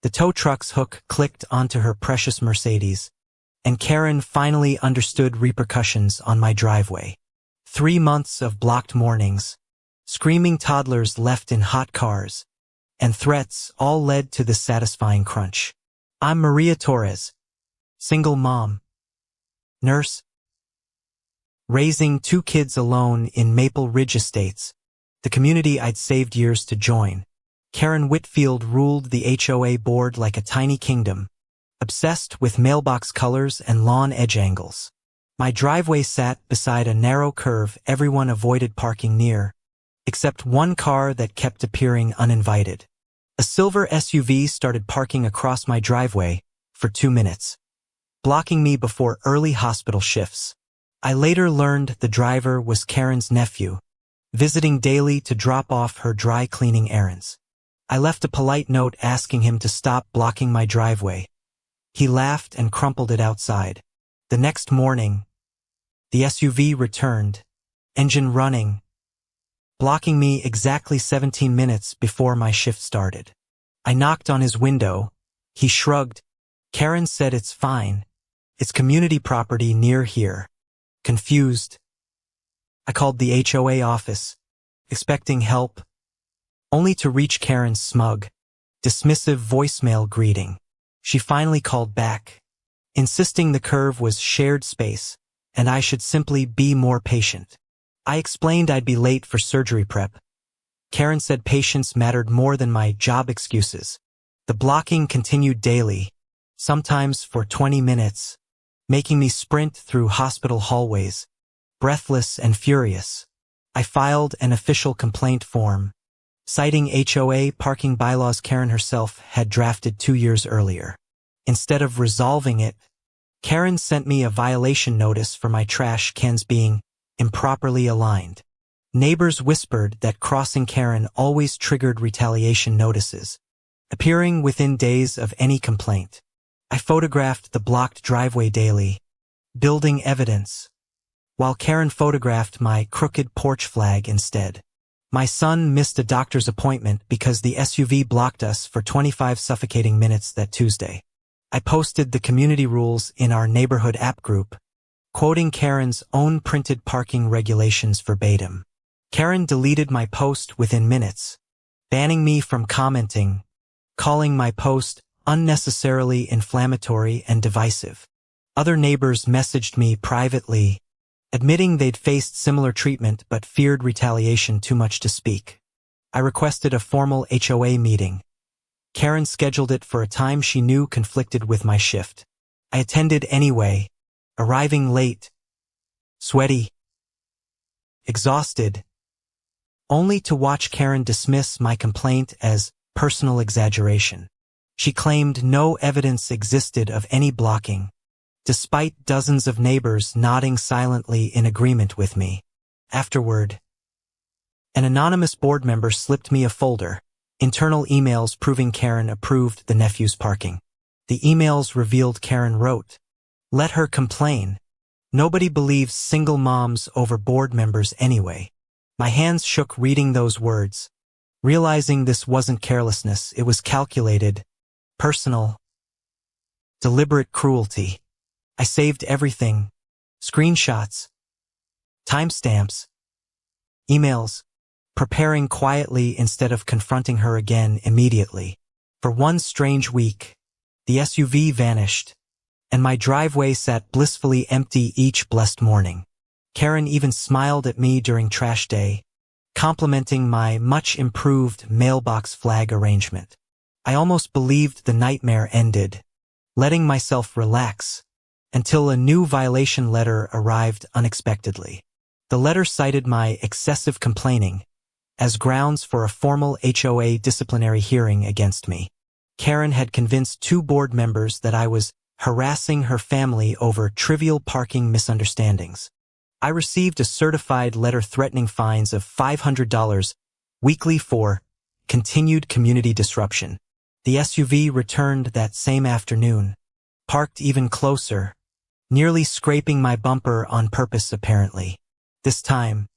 The tow truck's hook clicked onto her precious Mercedes, and Karen finally understood repercussions on my driveway. 3 months of blocked mornings, screaming toddlers left in hot cars, and threats all led to this satisfying crunch. I'm Maria Torres, single mom, nurse, raising 2 kids alone in Maple Ridge Estates, the community I'd saved years to join. Karen Whitfield ruled the HOA board like a tiny kingdom, obsessed with mailbox colors and lawn edge angles. My driveway sat beside a narrow curve everyone avoided parking near, except one car that kept appearing uninvited. A silver SUV started parking across my driveway for 2 minutes, blocking me before early hospital shifts. I later learned the driver was Karen's nephew, visiting daily to drop off her dry cleaning errands. I left a polite note asking him to stop blocking my driveway. He laughed and crumpled it outside. The next morning, the SUV returned, engine running, blocking me exactly 17 minutes before my shift started. I knocked on his window. He shrugged. Karen said it's fine. It's community property near here. Confused, I called the HOA office, expecting help, only to reach Karen's smug, dismissive voicemail greeting. She finally called back, insisting the curve was shared space and I should simply be more patient. I explained I'd be late for surgery prep. Karen said patience mattered more than my job excuses. The blocking continued daily, sometimes for 20 minutes, making me sprint through hospital hallways, breathless and furious. I filed an official complaint form, citing HOA parking bylaws Karen herself had drafted 2 years earlier. Instead of resolving it, Karen sent me a violation notice for my trash cans being improperly aligned. Neighbors whispered that crossing Karen always triggered retaliation notices, appearing within days of any complaint. I photographed the blocked driveway daily, building evidence, while Karen photographed my crooked porch flag instead. My son missed a doctor's appointment because the SUV blocked us for 25 suffocating minutes that Tuesday. I posted the community rules in our neighborhood app group, quoting Karen's own printed parking regulations verbatim. Karen deleted my post within minutes, banning me from commenting, calling my post unnecessarily inflammatory and divisive. Other neighbors messaged me privately, admitting they'd faced similar treatment but feared retaliation too much to speak. I requested a formal HOA meeting. Karen scheduled it for a time she knew conflicted with my shift. I attended anyway, arriving late, sweaty, exhausted, only to watch Karen dismiss my complaint as personal exaggeration. She claimed no evidence existed of any blocking, despite dozens of neighbors nodding silently in agreement with me. Afterward, an anonymous board member slipped me a folder, internal emails proving Karen approved the nephew's parking. The emails revealed Karen wrote, "Let her complain. Nobody believes single moms over board members anyway." My hands shook reading those words, realizing this wasn't carelessness, it was calculated, personal, deliberate cruelty. I saved everything, screenshots, timestamps, emails, preparing quietly instead of confronting her again immediately. For one strange week, the SUV vanished, and my driveway sat blissfully empty each blessed morning. Karen even smiled at me during trash day, complimenting my much-improved mailbox flag arrangement. I almost believed the nightmare ended, letting myself relax, until a new violation letter arrived unexpectedly. The letter cited my excessive complaining as grounds for a formal HOA disciplinary hearing against me. Karen had convinced 2 board members that I was harassing her family over trivial parking misunderstandings. I received a certified letter threatening fines of $500 weekly for continued community disruption. The SUV returned that same afternoon, parked even closer, nearly scraping my bumper on purpose apparently. This time,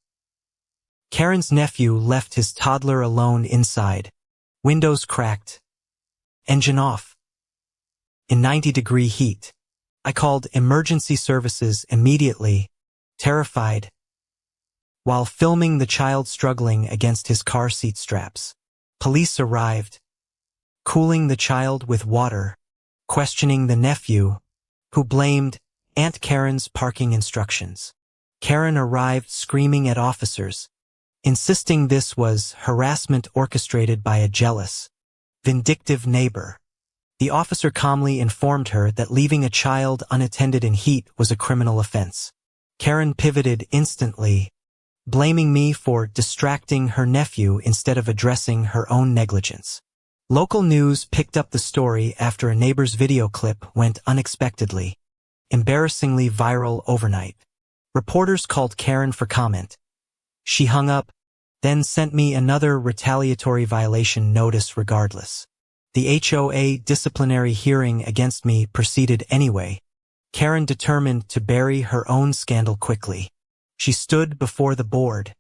Karen's nephew left his toddler alone inside, windows cracked, engine off. In 90-degree heat. I called emergency services immediately, terrified, while filming the child struggling against his car seat straps. Police arrived, cooling the child with water, questioning the nephew, who blamed Aunt Karen's parking instructions. Karen arrived screaming at officers, insisting this was harassment orchestrated by a jealous, vindictive neighbor. The officer calmly informed her that leaving a child unattended in heat was a criminal offense. Karen pivoted instantly, blaming me for distracting her nephew instead of addressing her own negligence. Local news picked up the story after a neighbor's video clip went unexpectedly, embarrassingly viral overnight. Reporters called Karen for comment. She hung up, then sent me another retaliatory violation notice regardless. The HOA disciplinary hearing against me proceeded anyway. Karen determined to bury her own scandal quickly. She stood before the board,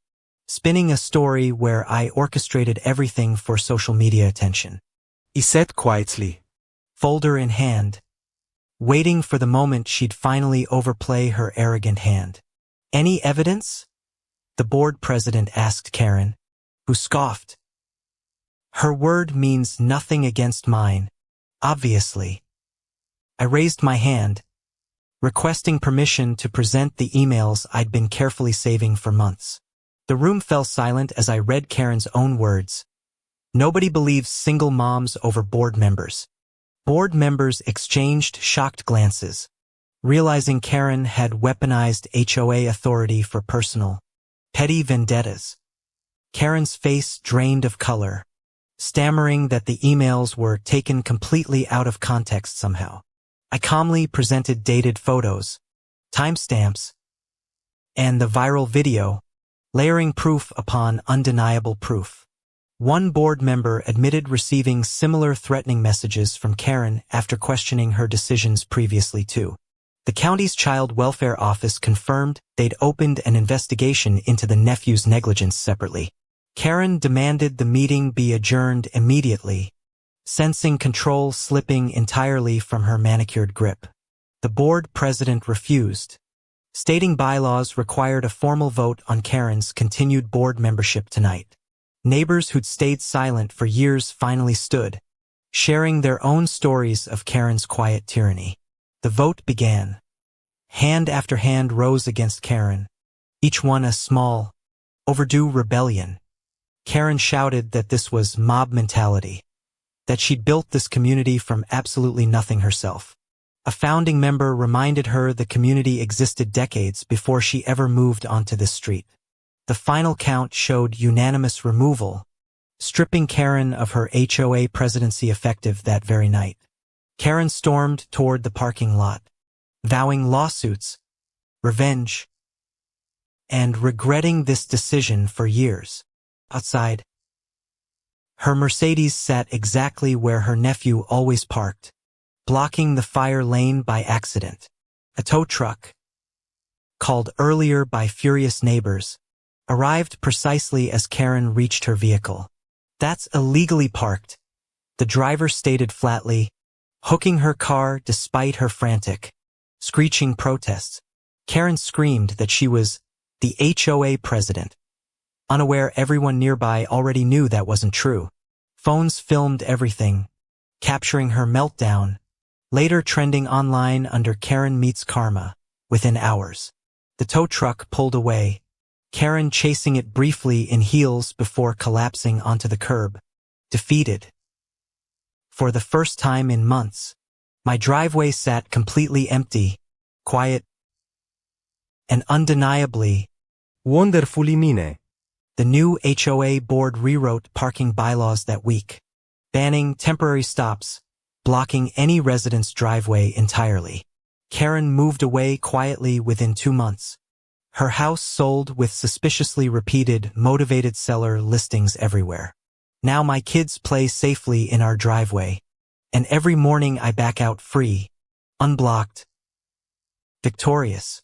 spinning a story where I orchestrated everything for social media attention. He said quietly, folder in hand, waiting for the moment she'd finally overplay her arrogant hand. Any evidence? The board president asked Karen, who scoffed. Her word means nothing against mine, obviously. I raised my hand, requesting permission to present the emails I'd been carefully saving for months. The room fell silent as I read Karen's own words. Nobody believes single moms over board members. Board members exchanged shocked glances, realizing Karen had weaponized HOA authority for personal, petty vendettas. Karen's face drained of color, stammering that the emails were taken completely out of context somehow. I calmly presented dated photos, timestamps, and the viral video, layering proof upon undeniable proof. One board member admitted receiving similar threatening messages from Karen after questioning her decisions previously too. The county's child welfare office confirmed they'd opened an investigation into the nephew's negligence separately. Karen demanded the meeting be adjourned immediately, sensing control slipping entirely from her manicured grip. The board president refused, stating bylaws required a formal vote on Karen's continued board membership tonight. Neighbors who'd stayed silent for years finally stood, sharing their own stories of Karen's quiet tyranny. The vote began. Hand after hand rose against Karen, each one a small, overdue rebellion. Karen shouted that this was mob mentality, that she'd built this community from absolutely nothing herself. A founding member reminded her the community existed decades before she ever moved onto this street. The final count showed unanimous removal, stripping Karen of her HOA presidency effective that very night. Karen stormed toward the parking lot, vowing lawsuits, revenge, and regretting this decision for years. Outside, her Mercedes sat exactly where her nephew always parked, blocking the fire lane by accident. A tow truck, called earlier by furious neighbors, arrived precisely as Karen reached her vehicle. That's illegally parked, the driver stated flatly, hooking her car despite her frantic, screeching protests. Karen screamed that she was the HOA president, unaware everyone nearby already knew that wasn't true. Phones filmed everything, capturing her meltdown, later trending online under Karen Meets Karma, within hours. The tow truck pulled away, Karen chasing it briefly in heels before collapsing onto the curb, defeated. For the first time in months, my driveway sat completely empty, quiet, and undeniably wonderfully mine. The new HOA board rewrote parking bylaws that week, banning temporary stops, blocking any resident's driveway entirely. Karen moved away quietly within 2 months. Her house sold with suspiciously repeated motivated seller listings everywhere. Now my kids play safely in our driveway, and every morning I back out free, unblocked, victorious.